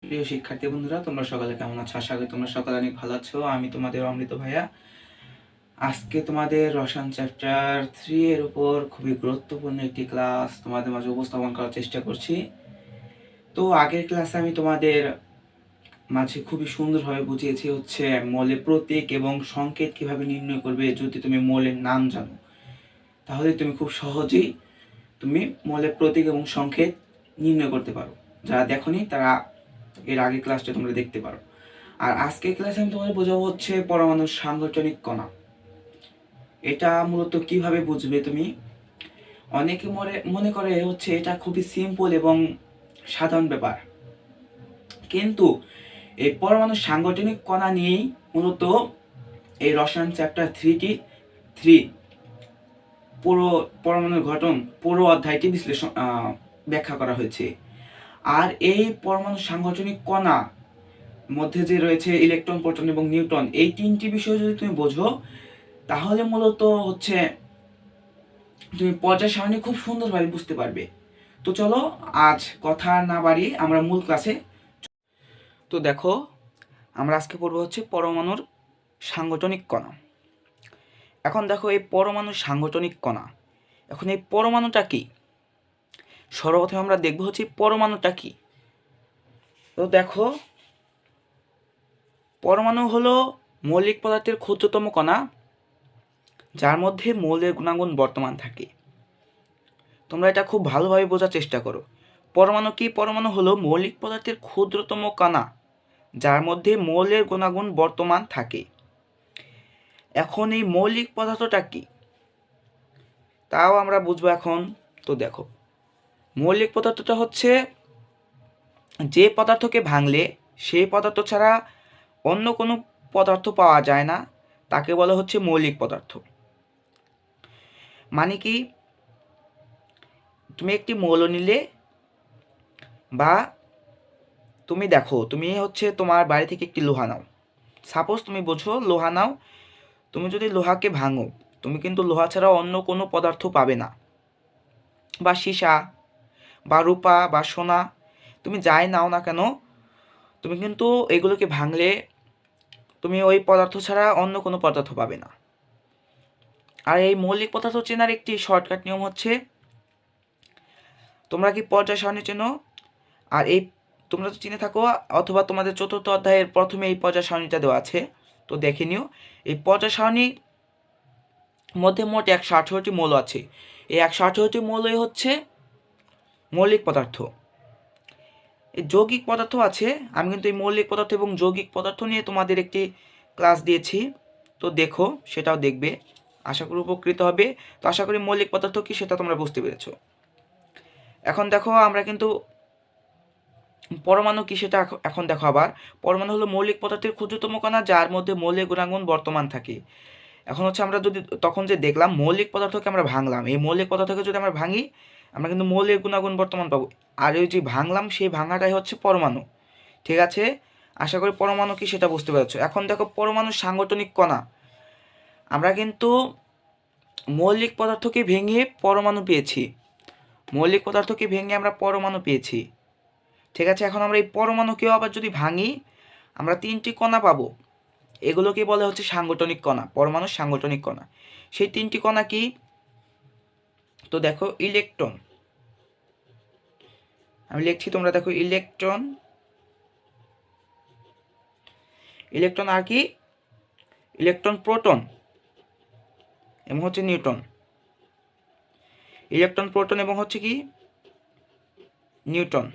প্রিয় শিক্ষার্থী বন্ধুরা, তোমরা সকালে কেমন আছো? আশা করি তোমরা সকালে অনেক ভালো আছো। আমি তোমাদের অমৃত ভাইয়া। আজকে তোমাদের রসায়ন চ্যাপ্টার 3 এর উপর খুবই গুরুত্বপূর্ণ একটি ক্লাস তোমাদের মাঝে উপস্থাপন করার চেষ্টা করছি। তো আগের ক্লাসে আমি তোমাদের মাঝে খুবই সুন্দরভাবে বুঝিয়েছি হচ্ছে মৌলের প্রতীক এবং সংকেত কিভাবে নির্ণয় করবে। যদি তুমি মৌলের নাম জানো তাহলে তুমি খুব সহজেই মৌলের প্রতীক এবং সংকেত নির্ণয় করতে পারো। যারা দেখোনি তারা এর আগের ক্লাসটা তোমরা দেখতে পারো। আর আজকের ক্লাসে আমি তোমাদের বোঝাবো হচ্ছে পরমাণুর সাংগঠনিক কণা। এটা মূলত কিভাবে বুঝবে তুমি? অনেকে মনে করে হচ্ছে এটা খুবই সিম্পল এবং সাধারণ ব্যাপার, কিন্তু এই পরমাণুর সাংগঠনিক কণা নিয়েই মূলত এই রসায়ন চ্যাপ্টার 3 পুরো পরমাণুর গঠন পুরো অধ্যায়টি ব্যাখ্যা করা হয়েছে। আর এই পরমাণু সাংগঠনিক কণা মধ্যে যে রয়েছে ইলেকট্রন, প্রোটন এবং নিউট্রন, এই তিনটি বিষয় যদি তুমি বোঝো তাহলে মূলত হচ্ছে তুমি পর্যায় সারণী খুব সুন্দরভাবে বুঝতে পারবে। তো চলো আজ কথা না বাড়িয়ে আমরা মূল ক্লাসে। তো দেখো, আমরা আজকে পড়বো হচ্ছে পরমাণুর সাংগঠনিক কণা। এখন দেখো, এই পরমাণুর সাংগঠনিক কণা, এখন এই পরমাণুটা কি? সর্বপ্রথমে আমরা দেখবো হচ্ছে পরমাণুটা কি। তো দেখো, পরমাণু হলো মৌলিক পদার্থের ক্ষুদ্রতম কণা যার মধ্যে মৌলের গুণাগুণ বর্তমান থাকে। তোমরা এটা খুব ভালোভাবে বোঝার চেষ্টা করো। পরমাণু কি? পরমাণু হলো মৌলিক পদার্থের ক্ষুদ্রতম কণা যার মধ্যে মৌলের গুণাগুণ বর্তমান থাকে। এখন এই মৌলিক পদার্থটা কি তাও আমরা বুঝবো এখন। তো দেখো, মৌলিক পদার্থটা হচ্ছে যে পদার্থকে ভাঙলে সেই পদার্থ ছাড়া অন্য কোনো পদার্থ পাওয়া যায় না, তাকে বলা হচ্ছে মৌলিক পদার্থ। মানে কি? তুমি একটি মৌল নিলে, বা তুমি দেখো, তুমি হচ্ছে তোমার বাড়ি থেকে একটি লোহা নাও। সাপোজ তুমি বোঝো লোহা নাও। তুমি যদি লোহাকে ভাঙো, তুমি কিন্তু লোহা ছাড়া অন্য কোনো পদার্থ পাবে না, বা সীসা বা রূপা বা সোনা, তুমি যাই নাও না কেন, তুমি কিন্তু এগুলোকে ভাঙলে তুমি ওই পদার্থ ছাড়া অন্য কোনো পদার্থ পাবে না। আর এই মৌলিক পদার্থ চেনার একটি শর্টকাট নিয়ম হচ্ছে, তোমরা কি পর্যায় সারণী চেনো? আর এই তোমরা তো চিনে থাকো, অথবা তোমাদের চতুর্থ অধ্যায়ের প্রথমে এই পর্যায় সারণীটা দেওয়া আছে, তো দেখে নিও। এই পর্যায় সারণীর মধ্যে মোট 118টি মৌল আছে। এই 118টি মৌলই হচ্ছে মৌলিক পদার্থ। এই যৌগিক পদার্থ আছে। আমি কিন্তু এই মৌলিক পদার্থ এবং যৌগিক পদার্থ নিয়ে তোমাদের একটি ক্লাস দিয়েছি, তো দেখো, সেটাও দেখবে, আশা করি উপকৃত হবে। তো আশা করি মৌলিক পদার্থ কি সেটা তোমরা বুঝতে পেরেছো। এখন দেখো, আমরা কিন্তু পরমাণু কি সেটা এখন দেখো আবার। পরমাণু হলো মৌলিক পদার্থের ক্ষুদ্রতম কণা যার মধ্যে মৌলের গুণাগুণ বর্তমান থাকে। এখন হচ্ছে আমরা যদি তখন যে দেখলাম মৌলিক পদার্থকে আমরা ভাঙলাম, এই মৌলিক পদার্থকে যদি আমরা ভাঙি, আমরা কিন্তু মৌলের গুণাগুণ বর্তমান পাবো। আর ওই যে ভাঙলাম, সেই ভাঙাটাই হচ্ছে পরমাণু। ঠিক আছে? আশা করি পরমাণু কি সেটা বুঝতে পেরেছো। এখন দেখো, পরমাণুর সাংগঠনিক কণা, আমরা কিন্তু মৌলিক পদার্থকে ভেঙে পরমাণু পেয়েছি। মৌলিক পদার্থকে ভেঙে আমরা পরমাণু পেয়েছি। ঠিক আছে? এখন আমরা এই পরমাণুকেও আবার যদি ভাঙি, আমরা 3টি কণা পাবো। এগুলোকে বলে হচ্ছে সাংগঠনিক কণা, পরমাণুর সাংগঠনিক কণা। সেই 3টি কণা কি? তো দেখো, ইলেকট্রন, আমি লিখছি, তোমরা দেখো, ইলেকট্রন, ইলেকট্রন আর কি? ইলেকট্রন, প্রোটন এবং হচ্ছে নিউট্রন। ইলেকট্রন, প্রোটন এবং হচ্ছে কি? নিউট্রন।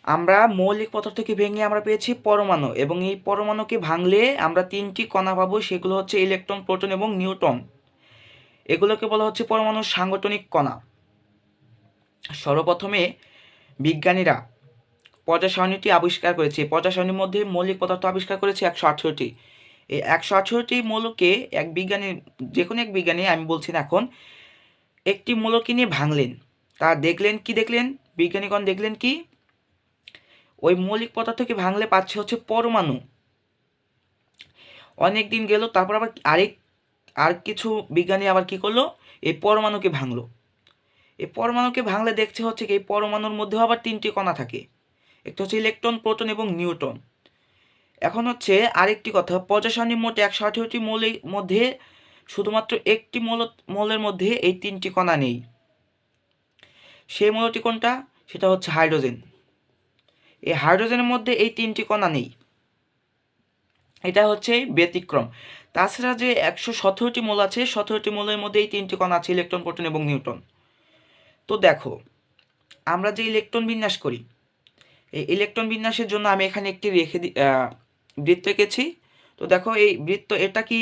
আমরা মৌলিক পদার্থকে ভেঙে আমরা পেয়েছি পরমাণু, এবং এই পরমাণুকে ভাঙলে আমরা 3টি কণা পাবো, সেগুলো হচ্ছে ইলেকট্রন, প্রোটন এবং নিউট্রন। এগুলোকে বলা হচ্ছে পরমাণুর সাংগঠনিক কণা। সর্বপ্রথমে বিজ্ঞানীরা পর্যায় সারণীটি আবিষ্কার করেছে। পর্যায় সারণীর মধ্যে মৌলিক পদার্থ আবিষ্কার করেছে 118টি। এই 118টি মৌলকে এক বিজ্ঞানী, যে কোনো এক বিজ্ঞানী, আমি বলছি না এখন, একটি মৌলকে নিয়ে ভাঙলেন। তা দেখলেন কি? দেখলেন বিজ্ঞানীগণ দেখলেন কি? ওই মৌলিক পদার্থকে ভাঙলে পাচ্ছে হচ্ছে পরমাণু। অনেক দিন গেল, তারপর আবার আর কিছু বিজ্ঞানী আবার কি করলো? এই পরমাণুকে ভাঙলো। এই পরমাণুকে ভাঙলে দেখছে হচ্ছে কি এই পরমাণুর মধ্যেও আবার 3টি কণা থাকে, একটা হচ্ছে ইলেকট্রন, প্রোটন এবং নিউট্রন। এখন হচ্ছে আরেকটি কথা, পর্যায় সারণীর মোট 118টি মৌলের মধ্যে শুধুমাত্র একটি মৌলের মধ্যে এই 3টি কণা নেই। সেই মৌলটি কোনটা? সেটা হচ্ছে হাইড্রোজেন। এই হাইড্রোজেনের মধ্যে এই 3টি কণা নেই, এটা হচ্ছে ব্যতিক্রম। তাছাড়া যে 117টি মৌল আছে, 17টি মৌলের মধ্যে এই 3টি কণা আছে, ইলেকট্রন, প্রোটন এবং নিউট্রন। তো দেখো, আমরা যে ইলেকট্রন বিন্যাস করি, এই ইলেকট্রন বিন্যাসের জন্য আমি এখানে একটি বৃত্ত এঁকেছি। তো দেখো এই বৃত্ত, এটা কি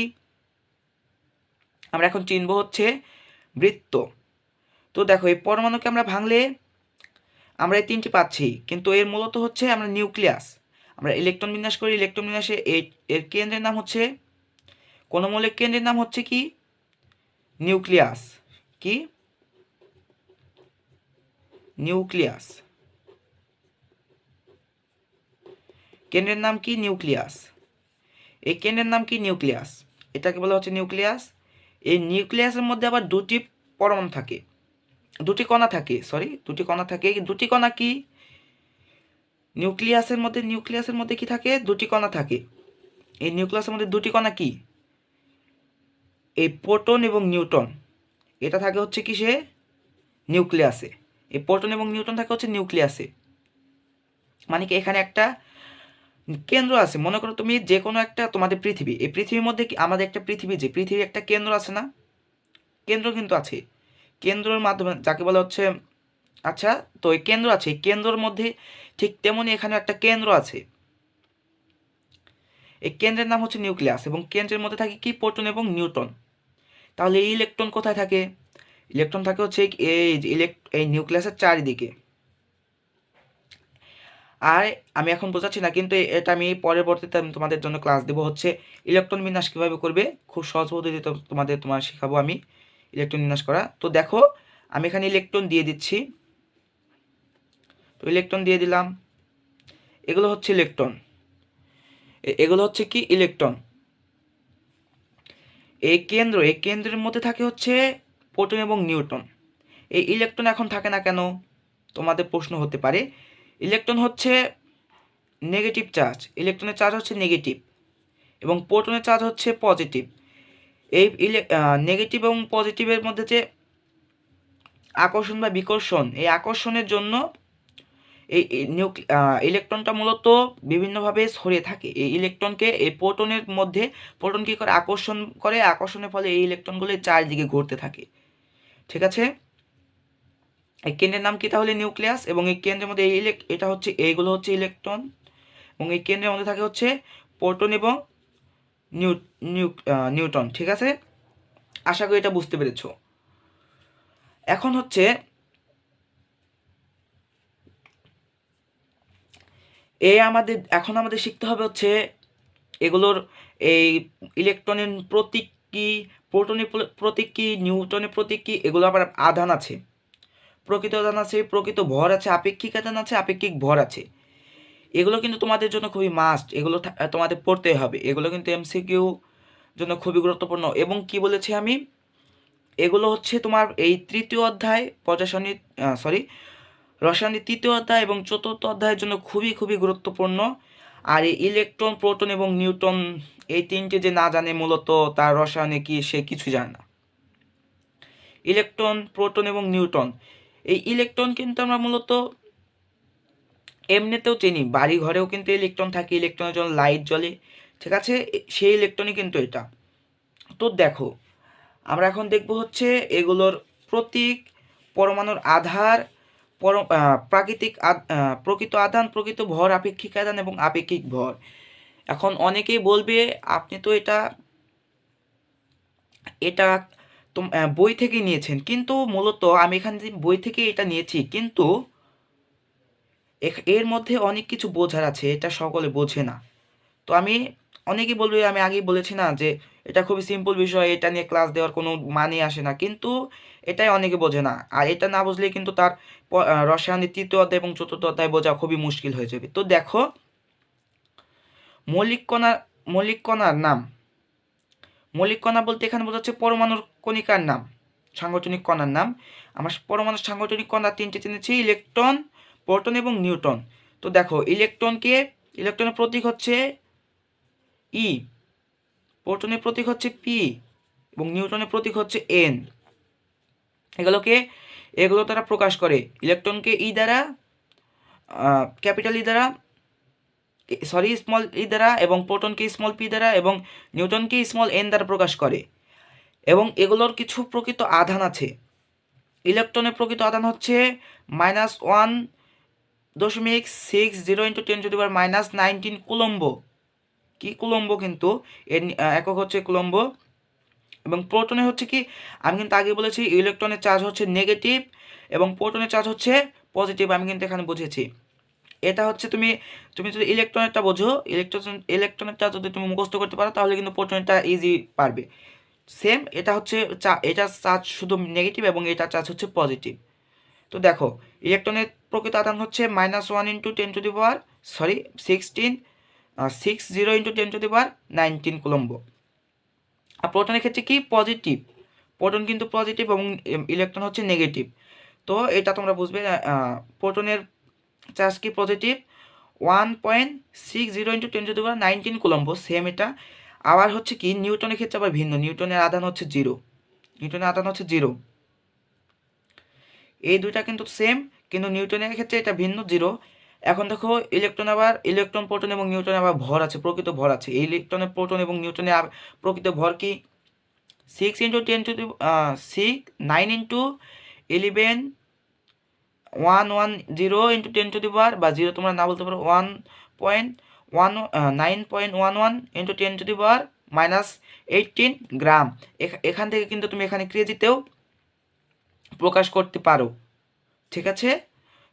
আমরা এখন চিনব হচ্ছে বৃত্ত। তো দেখো এই পরমাণুকে আমরা ভাঙলে আমরা এই 3টি পাচ্ছি, কিন্তু এর মূলত হচ্ছে আমরা নিউক্লিয়াস। আমরা ইলেকট্রন বিন্যাস করি, ইলেকট্রন বিন্যাসে এর কেন্দ্রের নাম হচ্ছে, কোন মৌলের কেন্দ্রের নাম হচ্ছে কি? নিউক্লিয়াস। কি? নিউক্লিয়াস। কেন্দ্রের নাম কি? নিউক্লিয়াস। এই কেন্দ্রের নাম কি? নিউক্লিয়াস। এটাকে বলা হচ্ছে নিউক্লিয়াস। এই নিউক্লিয়াসের মধ্যে আবার দুটি পরমাণু থাকে, দুটি কণা থাকে, দুটি কণা থাকে। দুটি কণা কি? নিউক্লিয়াসের মধ্যে কি থাকে? দুটি কণা থাকে। এই নিউক্লিয়াসের মধ্যে দুটি কণা কি? এই প্রোটন এবং নিউট্রন। এটা থাকে হচ্ছে কিসে? নিউক্লিয়াসে। এই প্রোটন এবং নিউট্রন থাকে হচ্ছে নিউক্লিয়াসে। মানে কি, এখানে একটা কেন্দ্র আছে। মনে করো তুমি যে কোনো একটা, তোমাদের পৃথিবী, এই পৃথিবীর মধ্যে কি আমাদের একটা পৃথিবী, যে পৃথিবীর একটা কেন্দ্র আছে না? কেন্দ্র কিন্তু আছে, কেন্দ্রের মাধ্যমে যাকে বলা হচ্ছে, আচ্ছা, তো এই কেন্দ্র আছে, এই কেন্দ্রের মধ্যে ঠিক তেমনি এখানে একটা কেন্দ্র আছে। এই কেন্দ্রের নাম হচ্ছে নিউক্লিয়াস, এবং কেন্দ্রের মধ্যে থাকে কি? প্রোটন এবং নিউট্রন। তাহলে এই ইলেকট্রন কোথায় থাকে? ইলেকট্রন থাকে হচ্ছে এই নিউক্লিয়াসের চারিদিকে। আর আমি এখন বোঝাচ্ছি না, কিন্তু এটা আমি পরবর্তীতে তোমাদের জন্য ক্লাস দেবো হচ্ছে ইলেকট্রন বিন্যাস কীভাবে করবে, খুব সহজ পদ্ধতিতে তোমার শেখাবো আমি ইলেকট্রন বিন্যাস করা। তো দেখো আমি এখানে ইলেকট্রন দিয়ে দিচ্ছি। তো ইলেকট্রন দিয়ে দিলাম, এগুলো হচ্ছে ইলেকট্রন, এগুলো হচ্ছে কি? ইলেকট্রন। এই কেন্দ্রের মধ্যে থাকে হচ্ছে প্রোটন এবং নিউট্রন। এই ইলেকট্রন এখন থাকে না কেন, তোমাদের প্রশ্ন হতে পারে। ইলেকট্রন হচ্ছে নেগেটিভ চার্জ, ইলেকট্রনের চার্জ হচ্ছে নেগেটিভ, এবং প্রোটনের চার্জ হচ্ছে পজিটিভ। এই নেগেটিভ এবং পজিটিভের মধ্যে যে আকর্ষণ বা বিকর্ষণ, এই আকর্ষণের জন্য এই ইলেকট্রনটা মূলত বিভিন্নভাবে ছড়িয়ে থাকে। এই ইলেকট্রনকে এই প্রোটনের মধ্যে, প্রোটন কী করে? আকর্ষণ করে, আকর্ষণের ফলে এই ইলেকট্রনগুলো চারদিকে ঘুরতে থাকে। ঠিক আছে, এই কেন্দ্রের নাম কি তাহলে? নিউক্লিয়াস। এবং এই কেন্দ্রের মধ্যে এটা হচ্ছে, এইগুলো হচ্ছে ইলেকট্রন, এবং এই কেন্দ্রের মধ্যে থাকে হচ্ছে প্রোটন এবং নিউট্রন। ঠিক আছে, আশা করি এটা বুঝতে পেরেছো। এখন হচ্ছে আমাদের শিখতে হবে হচ্ছে এগুলোর এই ইলেকট্রনের প্রতীক কি, প্রোটনের প্রতীক কি, নিউট্রনের প্রতীক কি, এগুলো আবার আধান আছে, প্রকৃত আধান আছে, প্রকৃত ভর আছে, আপেক্ষিক আধান আছে, আপেক্ষিক ভর আছে। এগুলো কিন্তু তোমাদের জন্য খুবই মাস্ট, এগুলো তোমাদের পড়তে হবে। এগুলো কিন্তু এমসিকিউ জন্য খুবই গুরুত্বপূর্ণ। এবং কি বলেছি আমি, এগুলো হচ্ছে তোমার এই তৃতীয় অধ্যায় রসায়নের তৃতীয় অধ্যায় এবং চতুর্থ অধ্যায়ের জন্য খুবই খুবই গুরুত্বপূর্ণ। আর এই ইলেকট্রন, প্রোটন এবং নিউট্রন, এই তিনটে যে না জানে, মূলত তার রসায়নে কি, সে কিছু জানে না। ইলেকট্রন, প্রোটন এবং নিউট্রন, এই ইলেকট্রন কিন্তু আমরা মূলত এমনিতেও চিনি, বাড়ি ঘরেও কিন্তু ইলেকট্রন থাকে, ইলেকট্রনের জন্য লাইট জ্বলে। ঠিক আছে, সেই ইলেকট্রনই কিন্তু এটা। তো দেখো আমরা এখন দেখব হচ্ছে এগুলোর প্রতীক, পরমাণুর আধার, প্রকৃত আধান, প্রকৃত ভর, আপেক্ষিক আধান এবং আপেক্ষিক ভর। এখন অনেকেই বলবে আপনি তো এটা এটা তো বই থেকে নিয়েছেন, কিন্তু মূলত আমি এখান থেকে বই থেকে এটা নিয়েছি, কিন্তু এর মধ্যে অনেক কিছু বোঝার আছে, এটা সকলে বোঝে না। তো অনেকেই বলবে, আমি আগেই বলেছি না যে এটা খুবই সিম্পল বিষয়, এটা নিয়ে ক্লাস দেওয়ার কোনো মানে আসে না, কিন্তু এটাই অনেকে বোঝে না। আর এটা না বুঝলে কিন্তু তার রসায়নের তৃতীয় অধ্যায় এবং চতুর্থ অধ্যায় বোঝা খুবই মুশকিল হয়ে যাবে। তো দেখো, মৌলিক কণার নাম, মৌলিক কণা বলতে এখানে বোঝাচ্ছে পরমাণুর কণিকার নাম। সাংগঠনিক কণার নাম। আমরা পরমাণুর সাংগঠনিক কণা তিনটে চিনেছি, ইলেকট্রন, প্রোটন এবং নিউট্রন। তো দেখো ইলেকট্রনের প্রতীক হচ্ছে ই, প্রোটনের প্রতীক হচ্ছে পি এবং নিউট্রনের প্রতীক হচ্ছে এন। এগুলো তারা প্রকাশ করে। ইলেকট্রনকে ই দ্বারা, ক্যাপিটাল ই দ্বারা, স্মল ই দ্বারা, এবং প্রোটনকে স্মল পি দ্বারা, এবং নিউট্রনকে স্মল এন দ্বারা প্রকাশ করে। এবং এগুলোর কিছু প্রকৃত আধান আছে। ইলেকট্রনের প্রকৃত আধান হচ্ছে -1.60 × 10⁻⁻19 কুলম্ব। কি কুলম্ব, কিন্তু এর একক হচ্ছে কুলম্ব। এবং প্রোটনে হচ্ছে কি, আমি কিন্তু আগে বলেছি ইলেকট্রনের চার্জ হচ্ছে নেগেটিভ এবং প্রোটনের চার্জ হচ্ছে পজিটিভ, আমি কিন্তু এখানে বুঝেছি। এটা হচ্ছে তুমি যদি ইলেকট্রনেরটা বোঝো, ইলেকট্রনেরটা যদি তুমি মুখস্থ করতে পারো তাহলে কিন্তু প্রোটনেরটা ইজি পারবে। সেম এটা হচ্ছে এটা চার্জ শুধু নেগেটিভ এবং এটা চার্জ হচ্ছে পজিটিভ। তো দেখো ইলেকট্রনের প্রকৃত আধান হচ্ছে -1 × 10⁻⁷ কুলম্ব। আর প্রোটনের ক্ষেত্রে কি পজিটিভ, প্রোটন কিন্তু পজিটিভ এবং ইলেকট্রন হচ্ছে নেগেটিভ। তো এটা তোমরা বুঝবে। প্রোটনের চার্জ কি পজিটিভ, 1.60 × 10⁻19 কুলম্ব, সেম এটা। আবার হচ্ছে কি নিউটনের ক্ষেত্রে আবার ভিন্ন, নিউটনের আধান হচ্ছে 0, নিউটনের আধান হচ্ছে 0। এই দুইটা কিন্তু সেম, কিন্তু নিউটনের ক্ষেত্রে এটা ভিন্ন, 0। এখন দেখো ইলেকট্রন, প্রোটন এবং নিউটনে আবার ভর আছে, প্রকৃত ভর আছে। এই ইলেকট্রনের, প্রোটন এবং নিউটনের প্রকৃত ভর কি 9 × 11 110 × 10 বা 0 তোমরা না বলতে পারো, 9.11 × 10⁻⁻18 গ্রাম। এখান থেকে কিন্তু তুমি এখানে কেজিতেও প্রকাশ করতে পারো, ঠিক আছে।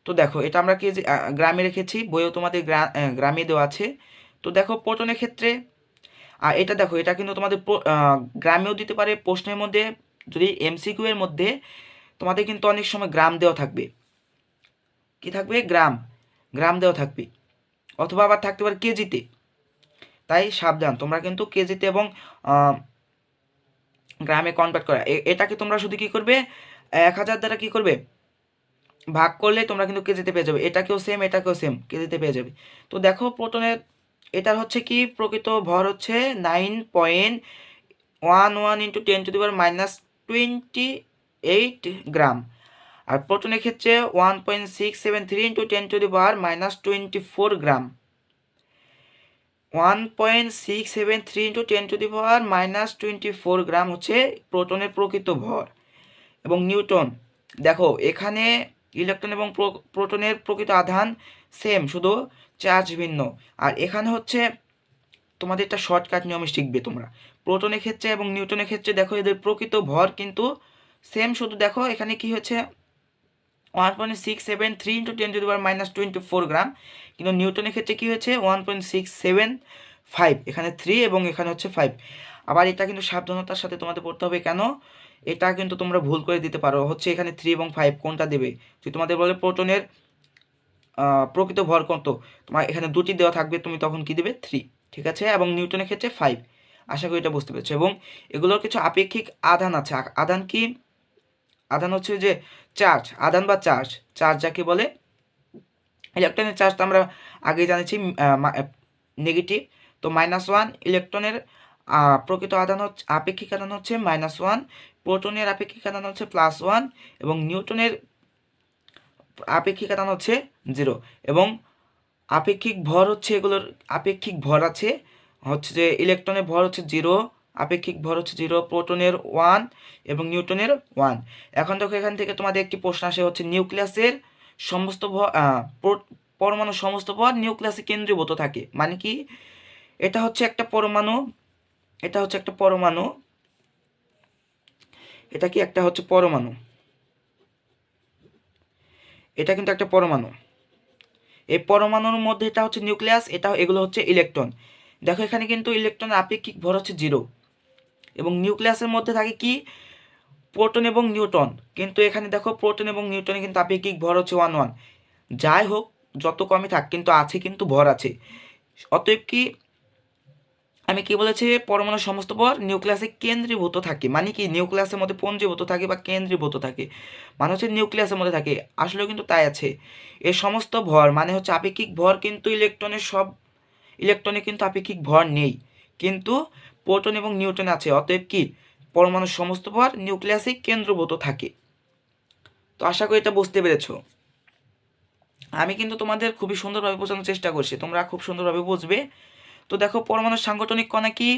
তো দেখো এটা আমরা কেজি গ্রামে রেখেছি, বইও তোমাদের গ্রামে দেওয়া আছে। তো দেখো প্রোটনের ক্ষেত্রে, আর এটা দেখো এটা কিন্তু তোমাদের গ্রামেও দিতে পারে প্রশ্নের মধ্যে, যদি এমসিকিউ এর মধ্যে তোমাদের কিন্তু অনেক সময় গ্রাম দেওয়া থাকবে। কি থাকবে? গ্রাম দেওয়া থাকবে, অথবা আবার থাকতে পারে কেজিতে। তাই সাবধান, তোমরা কিন্তু কেজিতে এবং গ্রামে কনভার্ট করা। এটাকে তোমরা শুধু কি করবে, 1000 দ্বারা কি করবে, ভাগ করলে তোমরা কিন্তু কেজিতে পেয়ে যাবে। এটাকেও সেম কেজিতে পেয়ে যাবে। তো দেখো প্রোটনের, এটার হচ্ছে কি প্রকৃত ভর হচ্ছে 9.11 × 10⁻⁻28 গ্রাম। আর প্রোটনের ক্ষেত্রে 1.673 × 10⁻⁻24 গ্রাম। 1.673 × 10⁻⁻24 গ্রাম হচ্ছে প্রোটনের প্রকৃত ভর। এবং নিউটন, দেখো এখানে ইলেকট্রন এবং প্রোটনের প্রকৃত আধান সেম, শুধু চার্জ ভিন্ন। আর এখানে হচ্ছে তোমাদের একটা শর্টকাট নিয়মে শিখবে তোমরা। প্রোটনের ক্ষেত্রে এবং নিউটনের ক্ষেত্রে দেখো এদের প্রকৃত ভর কিন্তু সেম, শুধু দেখো এখানে কি হচ্ছে 1.673 × 10⁻⁻24 গ্রাম, কিন্তু নিউটনের ক্ষেত্রে কি হয়েছে 1.675, এখানে 3 এবং এখানে হচ্ছে 5। আবার এটা কিন্তু সাবধানতার সাথে তোমাদের পড়তে হবে, কেন এটা কিন্তু তোমরা ভুল করে দিতে পারো, হচ্ছে এখানে 3 এবং 5 কোনটা দেবে। যদি তোমাদের বলে প্রোটনের প্রকৃত ভর কত, তোমার এখানে দুটি দেওয়া থাকবে, তুমি তখন কি দেবে 3, ঠিক আছে। এবং নিউটনের ক্ষেত্রে 5। আশা করি এটা বুঝতে পেরেছো। এবং এগুলোর কিছু আপেক্ষিক আধান আছে। আধান কি? আধান হচ্ছে যে চার্জ, আধান বা চার্জ যাকে বলে। ইলেকট্রনের চার্জ তো আমরা আগে জানিয়েছি নেগেটিভ। তো -1 ইলেকট্রনের প্রকৃত আধান হচ্ছে, আপেক্ষিক আধান হচ্ছে -1, প্রোটনের আপেক্ষিক আধান হচ্ছে +1 এবং নিউটনের আপেক্ষিক আধান হচ্ছে 0। এবং আপেক্ষিক ভর হচ্ছে, এগুলোর আপেক্ষিক ভর আছে হচ্ছে যে ইলেকট্রনের ভর হচ্ছে 0, আপেক্ষিক ভর হচ্ছে 0, প্রোটনের 1 এবং নিউটনের 1। এখন দেখো এখান থেকে তোমাদের একটি প্রশ্ন আসে, হচ্ছে নিউক্লিয়াসের সমস্ত ভর, পরমাণু সমস্ত ভর নিউক্লিয়াসে কেন্দ্রীভূত থাকে, মানে কি? এটা হচ্ছে একটা পরমাণু, এটা হচ্ছে একটা পরমাণু, এটা কি একটা হচ্ছে পরমাণু, এটা কিন্তু একটা পরমাণু। এই পরমাণুর মধ্যে এটা হচ্ছে নিউক্লিয়াস, এগুলো হচ্ছে ইলেকট্রন। দেখো এখানে কিন্তু ইলেকট্রনের আপেক্ষিক ভর হচ্ছে 0 এবং নিউক্লিয়াসের মধ্যে থাকে কি প্রোটন এবং নিউট্রন। কিন্তু এখানে দেখো প্রোটন এবং নিউট্রনে কিন্তু আপেক্ষিক ভর হচ্ছে 1 যাই হোক, যত কমই থাক কিন্তু আছে, কিন্তু ভর আছে। অতএব কি আমি কি বলেছি, পরমাণুর সমস্ত ভর নিউক্লিয়াসে কেন্দ্রীভূত থাকে, মানে কি নিউক্লিয়াসের মধ্যে পঞ্জীভূত থাকে বা কেন্দ্রীভূত থাকে, মানে হচ্ছে নিউক্লিয়াসের মধ্যে থাকে। আসলেও কিন্তু তাই আছে। এর সমস্ত ভর মানে হচ্ছে আপেক্ষিক ভর, কিন্তু ইলেকট্রনে কিন্তু আপেক্ষিক ভর নেই, কিন্তু প্রোটন এবং নিউট্রন আছে। অতএব কি পরমাণুর সমস্ত ভর নিউক্লিয়াসে কেন্দ্রীভূত থাকে। তো আশা করি এটা বুঝতে পেরেছো। আমি কিন্তু তোমাদের খুবই সুন্দরভাবে বোঝানোর চেষ্টা করছি, তোমরা খুব সুন্দরভাবে বুঝবে। তো দেখো, পরমাণুর সাংগঠনিক কণা কি?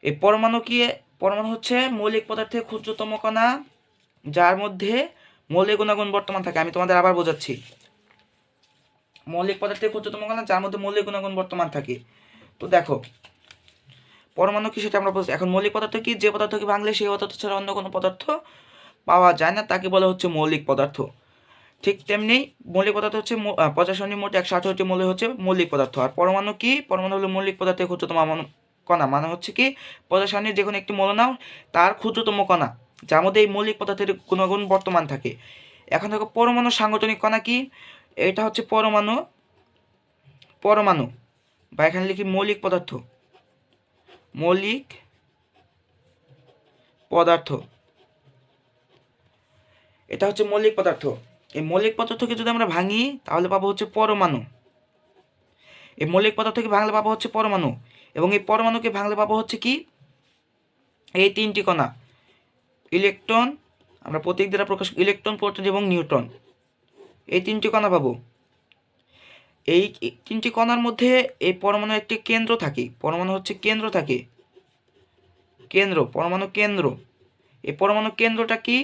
এই পরমাণু হচ্ছে মৌলিক পদার্থের ক্ষুদ্রতম কণা, যার মধ্যে মৌলিক গুণাগুণ বর্তমান থাকে। আমি তোমাদের আবার বোঝাচ্ছি, মৌলিক পদার্থের ক্ষুদ্রতম কণা যার মধ্যে মৌলিক গুণাগুণ বর্তমান থাকে। তো দেখো, পরমাণু কি সেটা আমরা বুঝছি। এখন মৌলিক পদার্থ কি? যে পদার্থকে ভাঙলে সেই পদার্থ ছাড়া অন্য কোনো পদার্থ পাওয়া যায় না, তাকে বলা হচ্ছে মৌলিক পদার্থ। ঠিক তেমনি মৌলিক পদার্থ হচ্ছে 50 মোট 118টি মৌল হচ্ছে মৌলিক পদার্থ। আর পরমাণু কি? পরমাণু হলো মৌলিক পদার্থের ক্ষুদ্রতম কণা, মানে হচ্ছে কি 50 যে কোনো একটি মৌল নাও, তার ক্ষুদ্রতম কণা, যার মধ্যে এই মৌলিক পদার্থের গুণাগুণ বর্তমান থাকে। এখন দেখো, পরমাণু সাংগঠনিক কণা কি? এটা হচ্ছে পরমাণু বা এখানে লিখি মৌলিক পদার্থ। এটা হচ্ছে মৌলিক পদার্থ। এই মৌলিক পদার্থকে যদি আমরা ভাঙি তাহলে পাবো হচ্ছে পরমাণু। এই মৌলিক পদার্থকে ভাঙলে পাবো হচ্ছে পরমাণু, এবং এই পরমাণুকে ভাঙলে পাবো হচ্ছে কি এই 3টি কণা, ইলেকট্রন, আমরা প্রতীক দ্বারা প্রকাশ, ইলেকট্রন, প্রোটন এবং নিউট্রন, এই 3টি কণা পাবো। এই 3টি কণার মধ্যে এই পরমাণু একটি কেন্দ্র থাকে, পরমাণু হচ্ছে কেন্দ্র থাকে, পরমাণু কেন্দ্র। এই পরমাণু কেন্দ্রটা কি?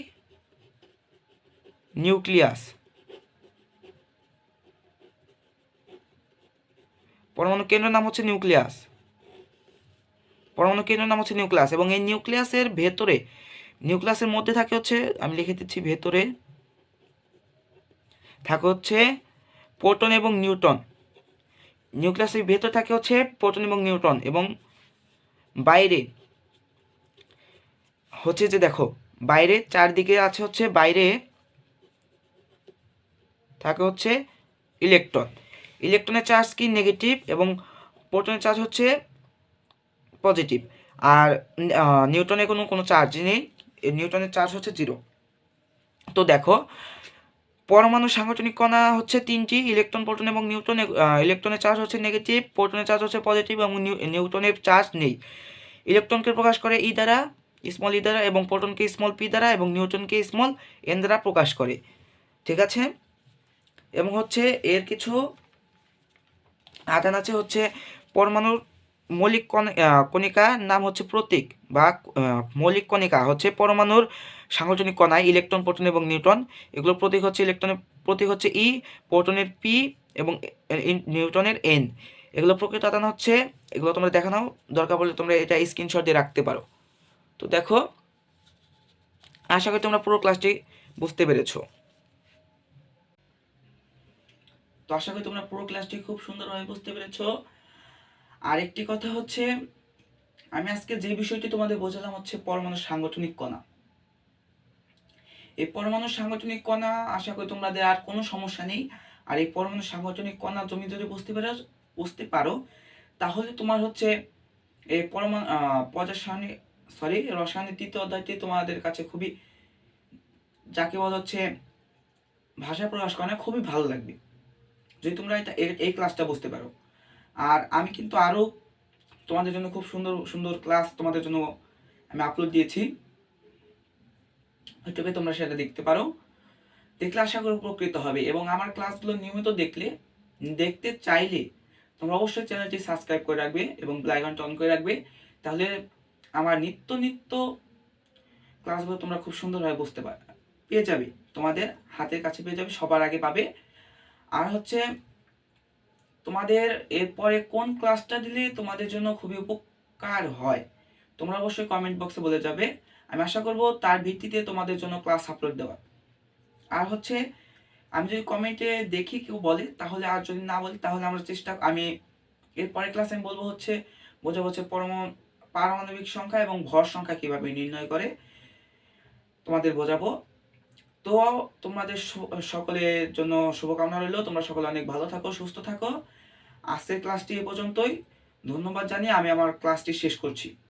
নিউক্লিয়াস। পরমাণু কেন্দ্রের নাম হচ্ছে নিউক্লিয়াস। এবং এই নিউক্লিয়াসের ভেতরে, নিউক্লিয়াসের মধ্যে থাকে হচ্ছে, আমি লিখে দিচ্ছি, ভেতরে থাকে হচ্ছে প্রোটন এবং নিউট্রন। নিউক্লিয়াসের ভেতরে থাকে হচ্ছে প্রোটন এবং নিউট্রন, এবং বাইরে হচ্ছে যে দেখো, বাইরে চারদিকে আছে হচ্ছে, বাইরে থাকে হচ্ছে ইলেকট্রনের চার্জ কি? নেগেটিভ, এবং প্রোটনের চার্জ হচ্ছে পজিটিভ। আর নিউটনের কোনো চার্জ নেই, নিউটনের চার্জ হচ্ছে 0। তো দেখো, পরমাণুর সাংগঠনিক কণা হচ্ছে 3টি, ইলেকট্রন, প্রোটন এবং নিউট্রন। ইলেকট্রনের চার্জ হচ্ছে নেগেটিভ, প্রোটনের চার্জ হচ্ছে পজিটিভ, এবং নিউটনের চার্জ নেই। ইলেকট্রনকে প্রকাশ করে ই দ্বারা, স্মল ই দ্বারা, এবং প্রোটনকে স্মল পি দ্বারা, এবং নিউট্রনকে স্মল এন দ্বারা প্রকাশ করে। ঠিক আছে? এবং হচ্ছে এর কিছু আধান আছে, হচ্ছে পরমাণুর মৌলিক কণিকার নাম হচ্ছে প্রতীক, বা মৌলিক কণিকা হচ্ছে পরমাণুর সাংগঠনিক কণায় ইলেকট্রন, প্রোটন এবং নিউট্রন। এগুলোর প্রতীক হচ্ছে, ইলেকট্রনের প্রতীক হচ্ছে ই, প্রোটনের পি, এবং নিউট্রনের এন। এগুলো প্রকৃত আধান হচ্ছে, এগুলো তোমরা দেখানো দরকার পড়লে তোমরা এটা স্ক্রিনশট দিয়ে রাখতে পারো। তো দেখো, আশা করি তোমরা পুরো ক্লাসটি বুঝতে পেরেছো। খুব সুন্দরভাবে বুঝতে পেরেছো। আর একটি কথা হচ্ছে, আমি আজকে যে বিষয়টি তোমাদের বোঝালাম হচ্ছে পরমাণুর সাংগঠনিক কণা। এই পরমাণুর সাংগঠনিক কণা, আশা করি তোমাদের আর কোনো সমস্যা নেই। আর এই পরমাণুর সাংগঠনিক কণা তুমি যদি বুঝতে পারো, তাহলে তোমার হচ্ছে এই রসায়নের 3য় অধ্যায়টি তোমাদের কাছে খুবই, যাকে বলা হচ্ছে ভাষা প্রকাশ করে না, খুবই ভালো লাগবে যদি তোমরা এই ক্লাসটা বুঝতে পারো। আর আমি কিন্তু আরো তোমাদের জন্য খুব সুন্দর সুন্দর ক্লাস তোমাদের জন্য আমি আপলোড দিয়েছি ইউটিউবে, তোমরা সেটা দেখতে পারো। দেখলে আশা করি উপকৃত হবে। এবং আমার ক্লাসগুলো নিয়মিত দেখতে চাইলে তোমরা অবশ্যই চ্যানেলটি সাবস্ক্রাইব করে রাখবে এবং বেল আইকনটা অন করে রাখবে। তাহলে আমার নিত্য ক্লাসগুলো তোমরা খুব সুন্দরভাবে পেয়ে যাবে, তোমাদের হাতের কাছে পেয়ে যাবে, সবার আগে পাবে। আর হচ্ছে তোমাদের এরপরে কোন ক্লাসটা দিলে তোমাদের জন্য খুবই উপকার হয়, তোমরা অবশ্যই কমেন্ট বক্সে বলে যাবে। আমি আশা করব তার ভিত্তিতে তোমাদের জন্য ক্লাস আপলোড দেওয়া। আর হচ্ছে আমি যদি কমেন্টে দেখি কেউ বলে তাহলে, আর যদি না বলি তাহলে আমি এরপরের ক্লাসে আমি বলবো হচ্ছে, বোঝাবো হচ্ছে পারমাণবিক সংখ্যা এবং ভর সংখ্যা কিভাবে নির্ণয় করে তোমাদের বোঝাবো। তো তোমাদের সকলের জন্য শুভকামনা রইল। তোমরা সকলে অনেক ভালো থাকো, সুস্থ থাকো। আজকের ক্লাসটি এ পর্যন্তই। ধন্যবাদ জানিয়ে আমি আমার ক্লাসটি শেষ করছি।